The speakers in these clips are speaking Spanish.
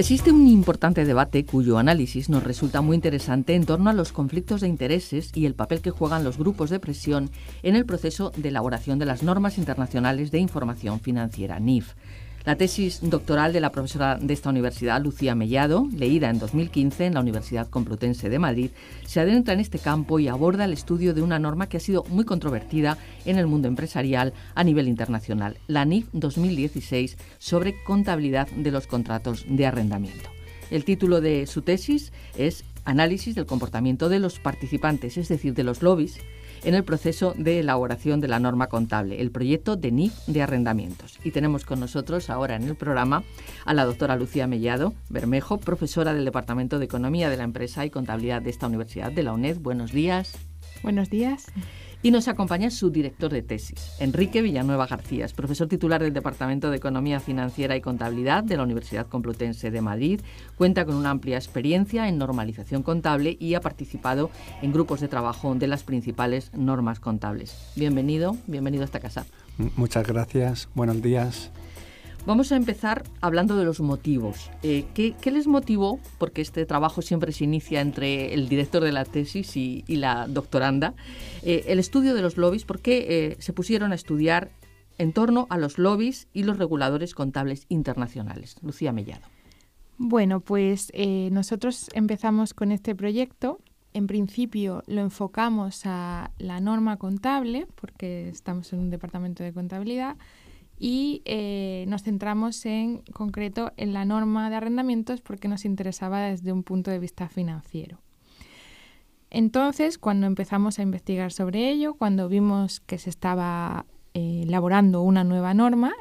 Existe un importante debate cuyo análisis nos resulta muy interesante en torno a los conflictos de intereses y el papel que juegan los grupos de presión en el proceso de elaboración de las normas internacionales de información financiera, NIF. La tesis doctoral de la profesora de esta universidad, Lucía Mellado, leída en 2015 en la Universidad Complutense de Madrid, se adentra en este campo y aborda el estudio de una norma que ha sido muy controvertida en el mundo empresarial a nivel internacional, la NIF 2016, sobre contabilidad de los contratos de arrendamiento. El título de su tesis es Análisis del comportamiento de los participantes, es decir, de los lobbies, en el proceso de elaboración de la norma contable, el proyecto de NIF de arrendamientos. Y tenemos con nosotros ahora en el programa a la doctora Lucía Mellado Bermejo, profesora del Departamento de Economía de la Empresa y Contabilidad de esta Universidad, de la UNED. Buenos días. Buenos días. Y nos acompaña su director de tesis, Enrique Villanueva García, profesor titular del Departamento de Economía Financiera y Contabilidad de la Universidad Complutense de Madrid. Cuenta con una amplia experiencia en normalización contable y ha participado en grupos de trabajo de las principales normas contables. Bienvenido a esta casa. Muchas gracias. Buenos días. Vamos a empezar hablando de los motivos. ¿Qué les motivó? Porque este trabajo siempre se inicia entre el director de la tesis y la doctoranda. El estudio de los lobbies, ¿por qué se pusieron a estudiar en torno a los lobbies y los reguladores contables internacionales? Lucía Mellado. Bueno, pues nosotros empezamos con este proyecto. En principio lo enfocamos a la norma contable, porque estamos en un departamento de contabilidad, y nos centramos en concreto en la norma de arrendamientos porque nos interesaba desde un punto de vista financiero. Entonces, cuando empezamos a investigar sobre ello, cuando vimos que se estaba elaborando una nueva norma,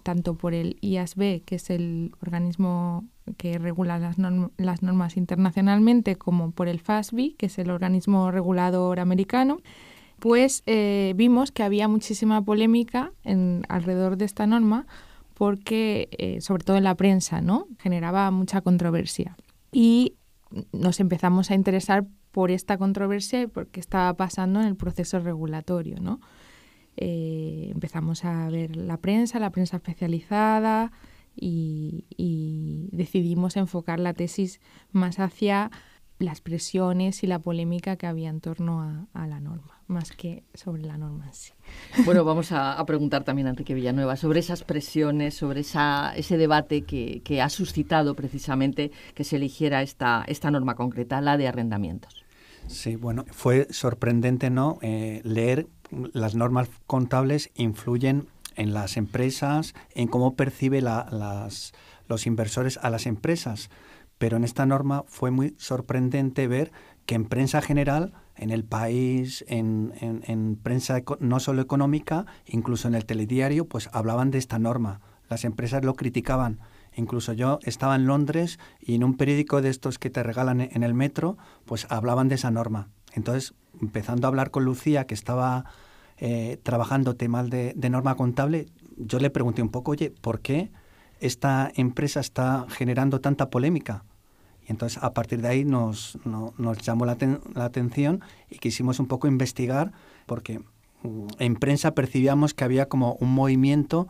tanto por el IASB, que es el organismo que regula las normas internacionalmente, como por el FASB, que es el organismo regulador americano, pues vimos que había muchísima polémica alrededor de esta norma porque, sobre todo en la prensa, ¿no?, generaba mucha controversia. Y nos empezamos a interesar por esta controversia y por qué estaba pasando en el proceso regulatorio, ¿no? Empezamos a ver la prensa especializada y decidimos enfocar la tesis más hacia las presiones y la polémica que había en torno a la norma, más que sobre la norma en sí. Bueno, vamos a preguntar también a Enrique Villanueva sobre esas presiones, sobre ese debate que ha suscitado precisamente que se eligiera esta norma concreta, la de arrendamientos. Sí, bueno, fue sorprendente, ¿no?, leer las normas contables influyen en las empresas, en cómo percibe los inversores a las empresas. Pero en esta norma fue muy sorprendente ver que en prensa general, en El País, en prensa no solo económica, incluso en el telediario, pues hablaban de esta norma. Las empresas lo criticaban. Incluso yo estaba en Londres y en un periódico de estos que te regalan en el metro, pues hablaban de esa norma. Entonces, empezando a hablar con Lucía, que estaba trabajando temas de norma contable, yo le pregunté un poco, oye, ¿por qué esta empresa está generando tanta polémica? Y entonces a partir de ahí nos llamó la atención y quisimos un poco investigar, porque en prensa percibíamos que había como un movimiento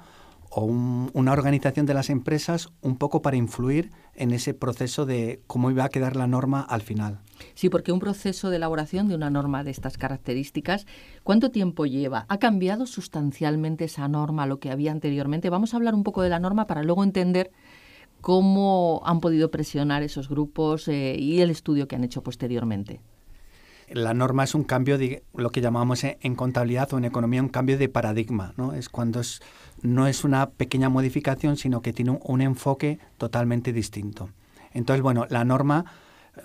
o una organización de las empresas un poco para influir en ese proceso de cómo iba a quedar la norma al final. Sí, porque un proceso de elaboración de una norma de estas características, ¿cuánto tiempo lleva? ¿Ha cambiado sustancialmente esa norma a lo que había anteriormente? Vamos a hablar un poco de la norma para luego entender cómo han podido presionar esos grupos y el estudio que han hecho posteriormente. La norma es un cambio de lo que llamamos en contabilidad o en economía un cambio de paradigma, ¿no? Es cuando no es una pequeña modificación, sino que tiene un enfoque totalmente distinto. Entonces, bueno, la norma,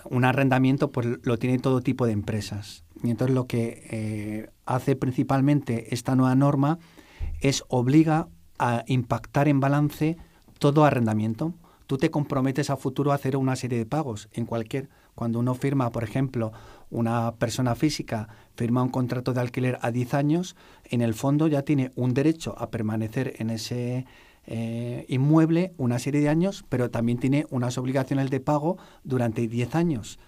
un arrendamiento, pues lo tiene todo tipo de empresas. Y entonces lo que hace principalmente esta nueva norma es obliga a impactar en balance todo arrendamiento. Tú te comprometes a futuro a hacer una serie de pagos cuando uno firma, por ejemplo, una persona física firma un contrato de alquiler a 10 años, en el fondo ya tiene un derecho a permanecer en ese inmueble una serie de años, pero también tiene unas obligaciones de pago durante 10 años.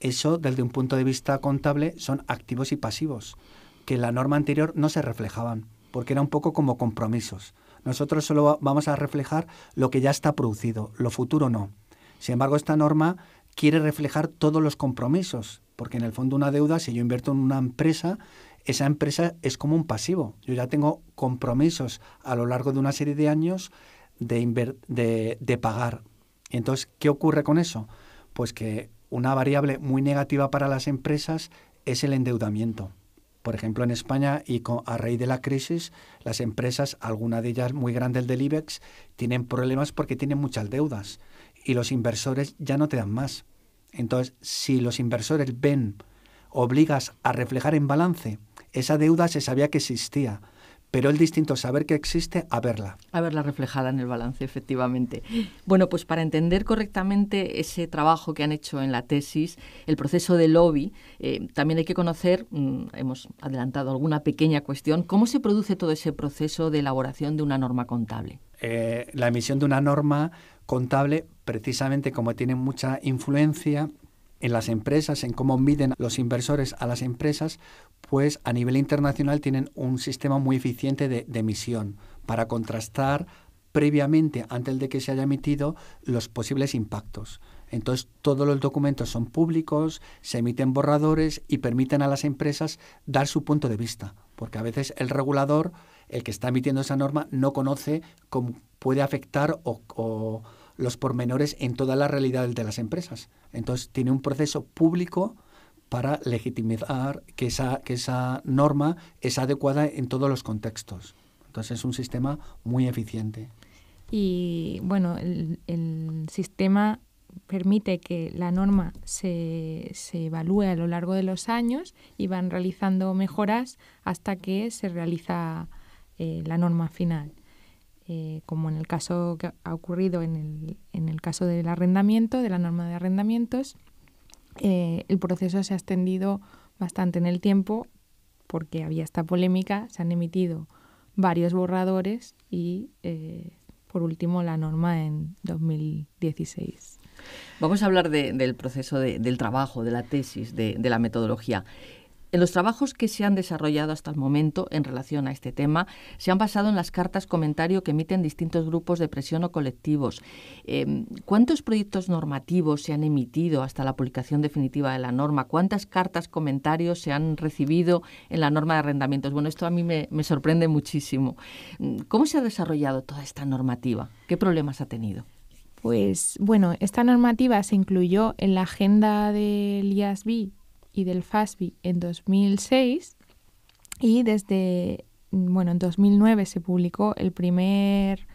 Eso, desde un punto de vista contable, son activos y pasivos, que en la norma anterior no se reflejaban, porque era un poco como compromisos. Nosotros solo vamos a reflejar lo que ya está producido, lo futuro no. Sin embargo, esta norma quiere reflejar todos los compromisos, porque en el fondo una deuda, si yo invierto en una empresa, esa empresa es como un pasivo. Yo ya tengo compromisos a lo largo de una serie de años de pagar. Entonces, ¿qué ocurre con eso? Pues que una variable muy negativa para las empresas es el endeudamiento. Por ejemplo, en España y a raíz de la crisis, las empresas, algunas de ellas muy grandes del IBEX, tienen problemas porque tienen muchas deudas y los inversores ya no te dan más. Entonces, si los inversores obligas a reflejar en balance, esa deuda se sabía que existía, pero es distinto saber que existe a verla. A verla reflejada en el balance, efectivamente. Bueno, pues para entender correctamente ese trabajo que han hecho en la tesis, el proceso de lobby, también hay que conocer, hemos adelantado alguna pequeña cuestión, ¿cómo se produce todo ese proceso de elaboración de una norma contable? La emisión de una norma contable, precisamente como tiene mucha influencia en las empresas, en cómo miden los inversores a las empresas, pues a nivel internacional tienen un sistema muy eficiente de emisión para contrastar previamente, antes de que se haya emitido, los posibles impactos. Entonces, todos los documentos son públicos, se emiten borradores y permiten a las empresas dar su punto de vista, porque a veces el regulador, el que está emitiendo esa norma, no conoce cómo puede afectar o los pormenores en toda la realidad de las empresas. Entonces, tiene un proceso público para legitimizar que esa norma es adecuada en todos los contextos. Entonces, es un sistema muy eficiente. Y, bueno, el sistema permite que la norma se evalúe a lo largo de los años y van realizando mejoras hasta que se realiza la norma final. Como en el caso que ha ocurrido en el caso del arrendamiento, de la norma de arrendamientos, el proceso se ha extendido bastante en el tiempo porque había esta polémica, se han emitido varios borradores y, por último, la norma en 2016. Vamos a hablar del proceso del trabajo, de la tesis, de la metodología. En los trabajos que se han desarrollado hasta el momento en relación a este tema, se han basado en las cartas comentario que emiten distintos grupos de presión o colectivos. ¿Cuántos proyectos normativos se han emitido hasta la publicación definitiva de la norma? ¿Cuántas cartas comentarios se han recibido en la norma de arrendamientos? Bueno, esto a mí me sorprende muchísimo. ¿Cómo se ha desarrollado toda esta normativa? ¿Qué problemas ha tenido? Pues, bueno, esta normativa se incluyó en la agenda del IASB y del FASB en 2006 y en 2009 se publicó el primer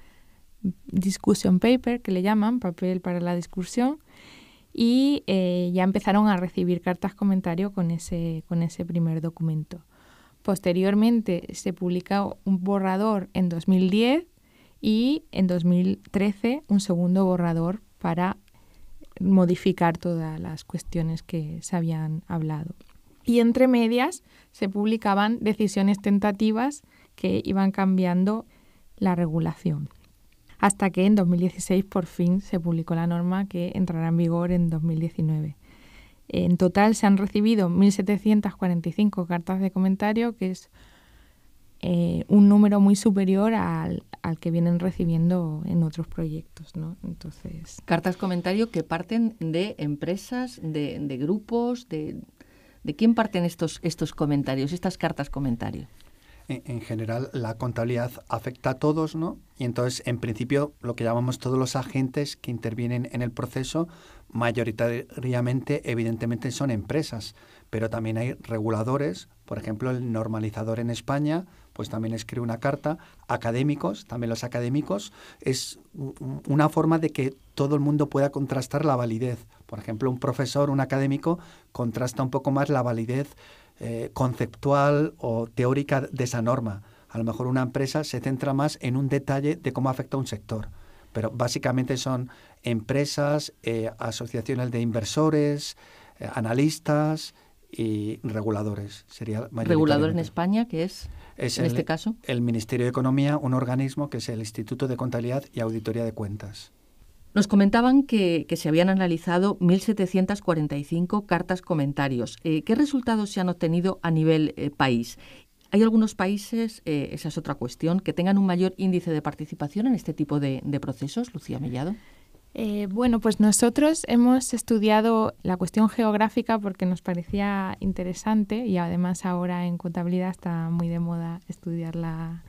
discussion paper, que le llaman, papel para la discusión, y ya empezaron a recibir cartas comentario con ese primer documento. Posteriormente se publicó un borrador en 2010 y en 2013 un segundo borrador para modificar todas las cuestiones que se habían hablado. Y entre medias se publicaban decisiones tentativas que iban cambiando la regulación. Hasta que en 2016 por fin se publicó la norma que entrará en vigor en 2019. En total se han recibido 1.745 cartas de comentario, que es un número muy superior al que vienen recibiendo en otros proyectos, ¿no? Entonces, cartas comentario que parten de empresas, de grupos, ¿de quién parten estos comentarios, estas cartas comentario? En general, la contabilidad afecta a todos, ¿no? Y entonces, en principio, lo que llamamos todos los agentes que intervienen en el proceso, mayoritariamente, evidentemente, son empresas, pero también hay reguladores. Por ejemplo, el normalizador en España, pues también escribe una carta. Académicos, también los académicos, es una forma de que todo el mundo pueda contrastar la validez. Por ejemplo, un profesor, un académico, contrasta un poco más la validez conceptual o teórica de esa norma. A lo mejor una empresa se centra más en un detalle de cómo afecta a un sector, pero básicamente son empresas, asociaciones de inversores, analistas y reguladores. ¿Regulador en España qué es en este caso? El Ministerio de Economía, un organismo que es el Instituto de Contabilidad y Auditoría de Cuentas. Nos comentaban que se habían analizado 1.745 cartas comentarios. ¿Qué resultados se han obtenido a nivel país? ¿Hay algunos países, esa es otra cuestión, que tengan un mayor índice de participación en este tipo de procesos, Lucía Mellado? Bueno, pues nosotros hemos estudiado la cuestión geográfica porque nos parecía interesante y además ahora en contabilidad está muy de moda estudiar la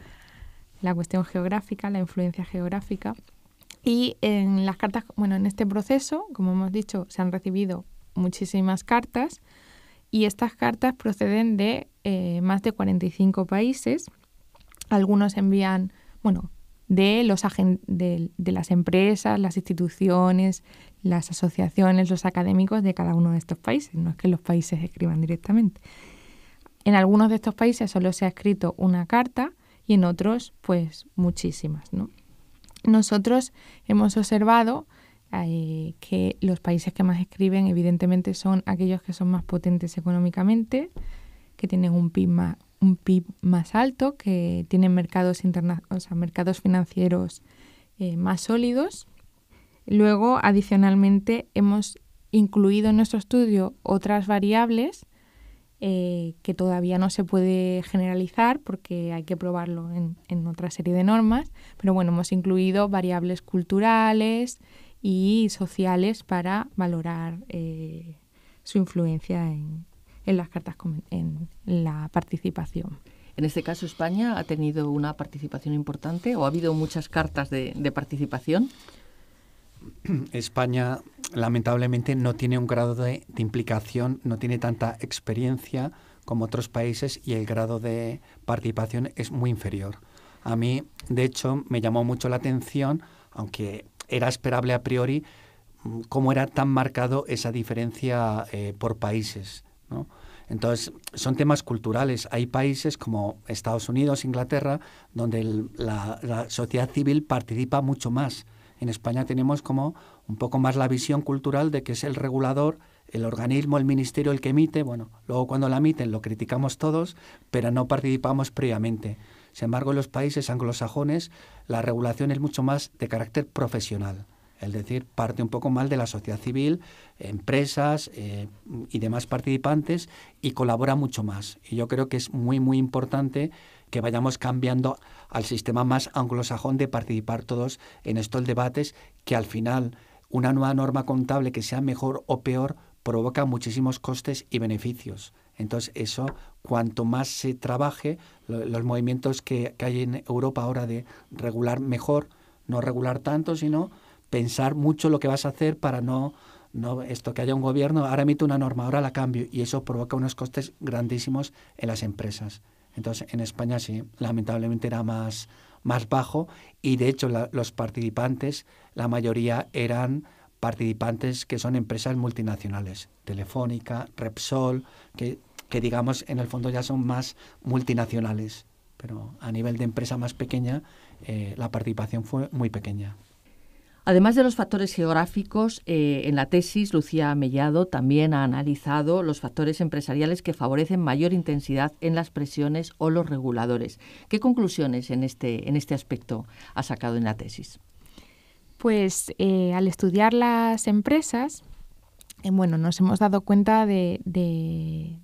cuestión geográfica, la influencia geográfica. Y en las cartas, bueno, en este proceso, como hemos dicho, se han recibido muchísimas cartas y estas cartas proceden de más de 45 países. Algunos envían, bueno, de las empresas, las instituciones, las asociaciones, los académicos de cada uno de estos países. No es que los países escriban directamente. En algunos de estos países solo se ha escrito una carta y en otros, pues, muchísimas, ¿no? Nosotros hemos observado que los países que más escriben, evidentemente, son aquellos que son más potentes económicamente, que tienen un PIB más alto, que tienen mercados financieros más sólidos. Luego, adicionalmente, hemos incluido en nuestro estudio otras variables que todavía no se puede generalizar porque hay que probarlo en otra serie de normas, pero bueno, hemos incluido variables culturales y sociales para valorar su influencia en las cartas, en la participación. En este caso, ¿España ha tenido una participación importante o ha habido muchas cartas de participación? España, lamentablemente, no tiene un grado de implicación, no tiene tanta experiencia como otros países y el grado de participación es muy inferior. A mí, de hecho, me llamó mucho la atención, aunque era esperable a priori, cómo era tan marcado esa diferencia por países, ¿no? Entonces, son temas culturales. Hay países como Estados Unidos, Inglaterra, donde la sociedad civil participa mucho más. En España tenemos como un poco más la visión cultural de que es el regulador, el organismo, el ministerio el que emite. Bueno, luego cuando la emiten lo criticamos todos, pero no participamos previamente. Sin embargo, en los países anglosajones la regulación es mucho más de carácter profesional. Es decir, parte un poco más de la sociedad civil, empresas y demás participantes y colabora mucho más. Y yo creo que es muy, muy importante que vayamos cambiando al sistema más anglosajón de participar todos en estos debates, que al final una nueva norma contable que sea mejor o peor provoca muchísimos costes y beneficios. Entonces eso, cuanto más se trabaje, los movimientos que hay en Europa ahora de regular mejor, no regular tanto, sino pensar mucho lo que vas a hacer para no esto que haya un gobierno, ahora emite una norma, ahora la cambio, y eso provoca unos costes grandísimos en las empresas. Entonces, en España sí, lamentablemente era más bajo y, de hecho, los participantes, la mayoría eran participantes que son empresas multinacionales, Telefónica, Repsol, que digamos, en el fondo ya son más multinacionales, pero a nivel de empresa más pequeña, la participación fue muy pequeña. Además de los factores geográficos, en la tesis Lucía Mellado también ha analizado los factores empresariales que favorecen mayor intensidad en las presiones o los reguladores. ¿Qué conclusiones en este aspecto ha sacado en la tesis? Pues al estudiar las empresas, nos hemos dado cuenta de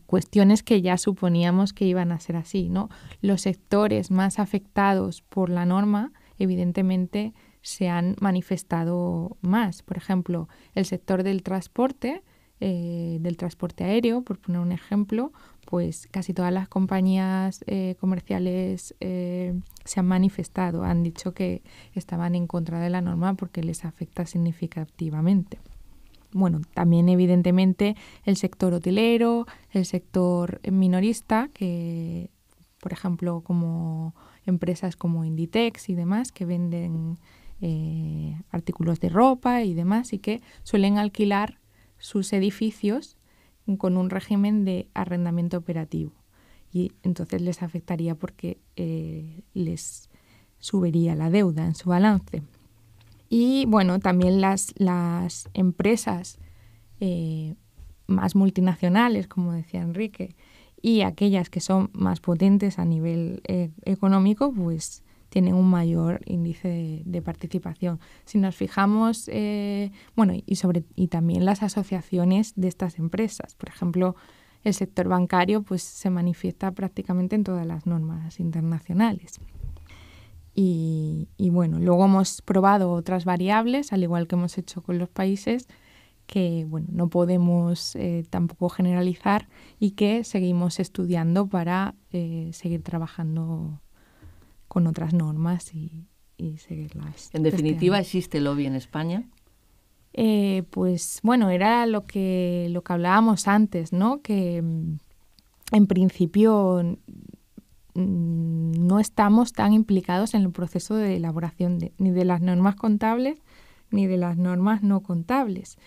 cuestiones que ya suponíamos que iban a ser así, ¿no? Los sectores más afectados por la norma evidentemente se han manifestado más. Por ejemplo, el sector del transporte aéreo, por poner un ejemplo, pues casi todas las compañías comerciales se han manifestado, han dicho que estaban en contra de la norma porque les afecta significativamente. Bueno, también evidentemente el sector hotelero, el sector minorista, que por ejemplo como empresas como Inditex y demás que venden artículos de ropa y demás y que suelen alquilar sus edificios con un régimen de arrendamiento operativo y entonces les afectaría porque les subiría la deuda en su balance. Y bueno, también las empresas más multinacionales, como decía Enrique, y aquellas que son más potentes a nivel económico, pues tienen un mayor índice de participación. Si nos fijamos, y también las asociaciones de estas empresas. Por ejemplo, el sector bancario pues se manifiesta prácticamente en todas las normas internacionales. Y bueno, luego hemos probado otras variables, al igual que hemos hecho con los países, que bueno, no podemos tampoco generalizar y que seguimos estudiando para seguir trabajando con otras normas y seguirlas. En definitiva, ¿existe lobby en España? Pues bueno, era lo que hablábamos antes, ¿no? Que en principio no estamos tan implicados en el proceso de elaboración ni de las normas contables ni de las normas no contables.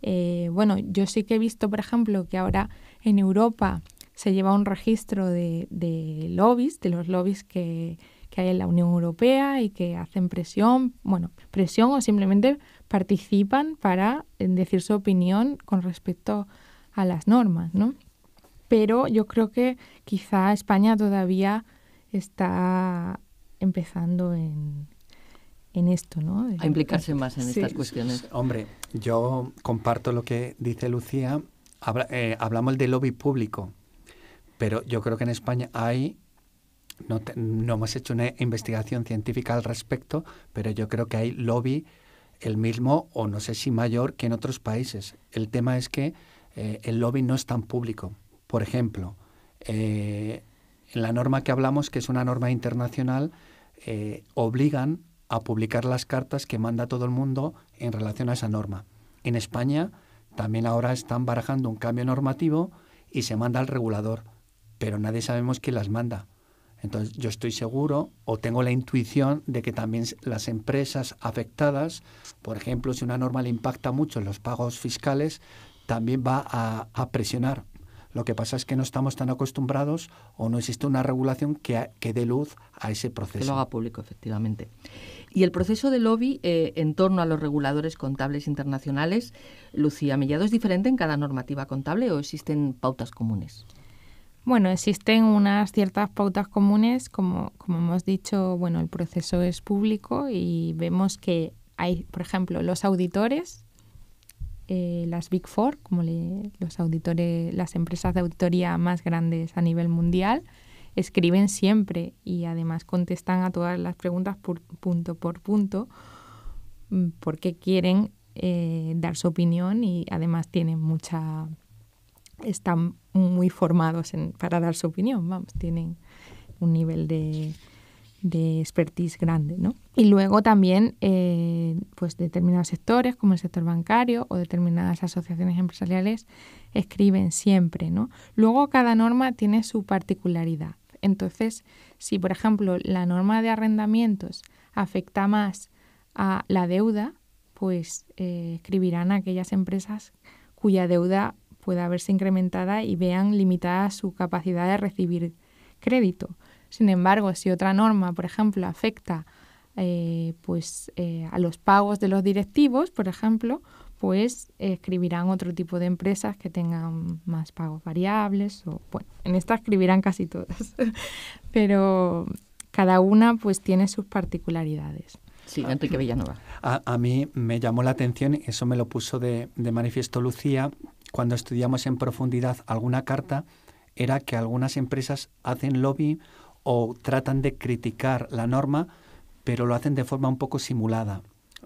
Bueno, yo sí que he visto, por ejemplo, que ahora en Europa se lleva un registro de lobbies, de los lobbies que hay en la Unión Europea y que hacen presión o simplemente participan para decir su opinión con respecto a las normas, ¿no? Pero yo creo que quizá España todavía está empezando en esto, ¿no? A implicarse más en estas cuestiones. Hombre, yo comparto lo que dice Lucía. Hablamos de lobby público, pero yo creo que en España no hemos hecho una investigación científica al respecto, pero yo creo que hay lobby el mismo o no sé si mayor que en otros países. El tema es que el lobby no es tan público. Por ejemplo, en la norma que hablamos, que es una norma internacional, obligan a publicar las cartas que manda todo el mundo en relación a esa norma. En España también ahora están barajando un cambio normativo y se manda al regulador, pero nadie sabemos quién las manda. Entonces yo estoy seguro o tengo la intuición de que también las empresas afectadas, por ejemplo, si una norma le impacta mucho en los pagos fiscales, también va a presionar. Lo que pasa es que no estamos tan acostumbrados o no existe una regulación que dé luz a ese proceso. Que lo haga público, efectivamente. Y el proceso de lobby en torno a los reguladores contables internacionales, Lucía Mellado, ¿es diferente en cada normativa contable o existen pautas comunes? Bueno, existen unas ciertas pautas comunes, como hemos dicho, bueno, el proceso es público y vemos que hay, por ejemplo, los auditores, las Big Four, como los auditores, las empresas de auditoría más grandes a nivel mundial, escriben siempre y además contestan a todas las preguntas punto por punto porque quieren dar su opinión y además están muy formados para dar su opinión, tienen un nivel de expertise grande, ¿no? Y luego también pues determinados sectores, como el sector bancario o determinadas asociaciones empresariales, escriben siempre, ¿no? Luego cada norma tiene su particularidad. Entonces, si por ejemplo la norma de arrendamientos afecta más a la deuda, pues escribirán a aquellas empresas cuya deuda pueda verse incrementada y vean limitada su capacidad de recibir crédito. Sin embargo, si otra norma, por ejemplo, afecta a los pagos de los directivos, por ejemplo, pues escribirán otro tipo de empresas que tengan más pagos variables. En esta escribirán casi todas, pero cada una pues tiene sus particularidades. Sí, Enrique Villanueva. A mí me llamó la atención, eso me lo puso de manifiesto Lucía, cuando estudiamos en profundidad alguna carta, era que algunas empresas hacen lobby o tratan de criticar la norma, pero lo hacen de forma un poco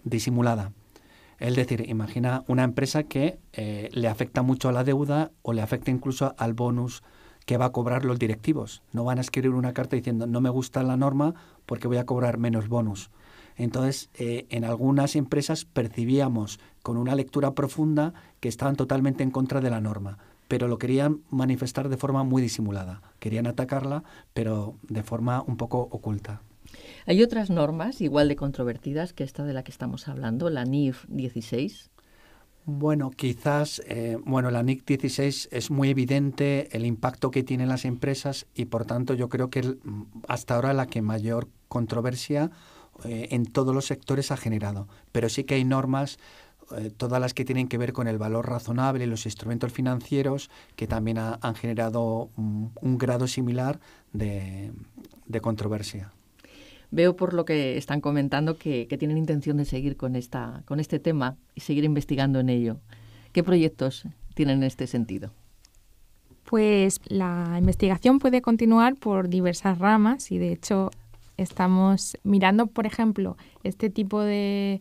disimulada. Es decir, imagina una empresa que le afecta mucho a la deuda o le afecta incluso al bonus que va a cobrar los directivos. No van a escribir una carta diciendo no me gusta la norma porque voy a cobrar menos bonus. Entonces, en algunas empresas percibíamos con una lectura profunda que estaban totalmente en contra de la norma, pero lo querían manifestar de forma muy disimulada. Querían atacarla, pero de forma un poco oculta. Hay otras normas igual de controvertidas que esta de la que estamos hablando, la NIF 16. Bueno, quizás, la NIC 16 es muy evidente el impacto que tiene en las empresas y, por tanto, yo creo que hasta ahora la que mayor controversia en todos los sectores ha generado. Pero sí que hay normas, todas las que tienen que ver con el valor razonable y los instrumentos financieros, que también han generado un grado similar de controversia. Veo por lo que están comentando que tienen intención de seguir con este tema y seguir investigando en ello. ¿Qué proyectos tienen en este sentido? Pues la investigación puede continuar por diversas ramas y de hecho estamos mirando, por ejemplo, este tipo de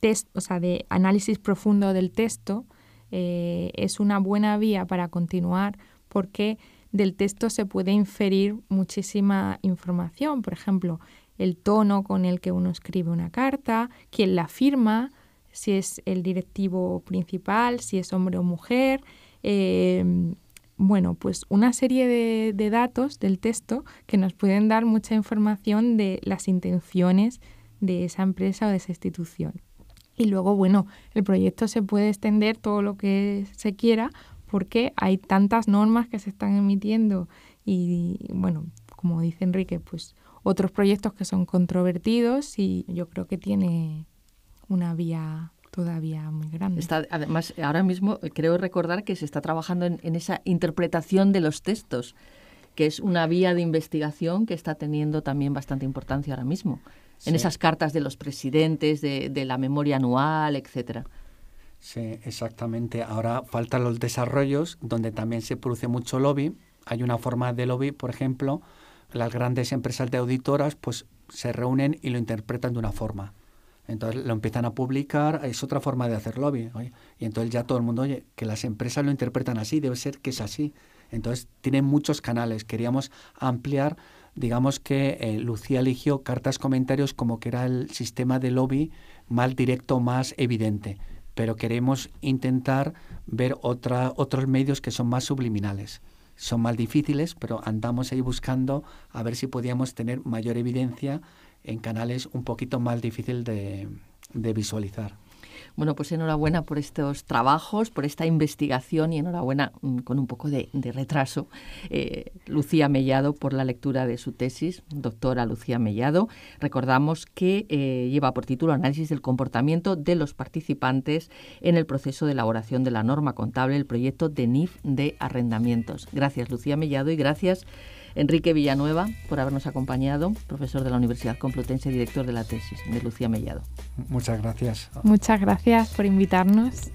test, o sea, de análisis profundo del texto. Es una buena vía para continuar porque del texto se puede inferir muchísima información. Por ejemplo, el tono con el que uno escribe una carta, quién la firma, si es el directivo principal, si es hombre o mujer. Bueno, pues una serie de datos del texto que nos pueden dar mucha información de las intenciones de esa empresa o de esa institución. Y luego, bueno, el proyecto se puede extender todo lo que se quiera porque hay tantas normas que se están emitiendo y, bueno, como dice Enrique, pues otros proyectos que son controvertidos y yo creo que tiene una vía todavía muy grande. Además, ahora mismo creo recordar que se está trabajando en esa interpretación de los textos, que es una vía de investigación que está teniendo también bastante importancia ahora mismo, en esas cartas de los presidentes, de la memoria anual, etcétera. Sí, exactamente. Ahora faltan los desarrollos donde también se produce mucho lobby. Hay una forma de lobby, por ejemplo, las grandes empresas de auditoras pues se reúnen y lo interpretan de una forma. Entonces lo empiezan a publicar, es otra forma de hacer lobby. Oye, y entonces ya todo el mundo, oye, que las empresas lo interpretan así, debe ser que es así. Entonces tienen muchos canales. Queríamos ampliar, digamos que Lucía eligió cartas comentarios como que era el sistema de lobby más directo, más evidente. Pero queremos intentar ver otros medios que son más subliminales. Son más difíciles, pero andamos ahí buscando a ver si podíamos tener mayor evidencia en canales un poquito más difícil de visualizar. Bueno, pues enhorabuena por estos trabajos, por esta investigación y enhorabuena con un poco de retraso, Lucía Mellado, por la lectura de su tesis, doctora Lucía Mellado. Recordamos que lleva por título Análisis del comportamiento de los participantes en el proceso de elaboración de la norma contable, el proyecto de NIF de arrendamientos. Gracias, Lucía Mellado, y gracias, Enrique Villanueva, por habernos acompañado, profesor de la Universidad Complutense, director de la tesis de Lucía Mellado. Muchas gracias. Muchas gracias por invitarnos.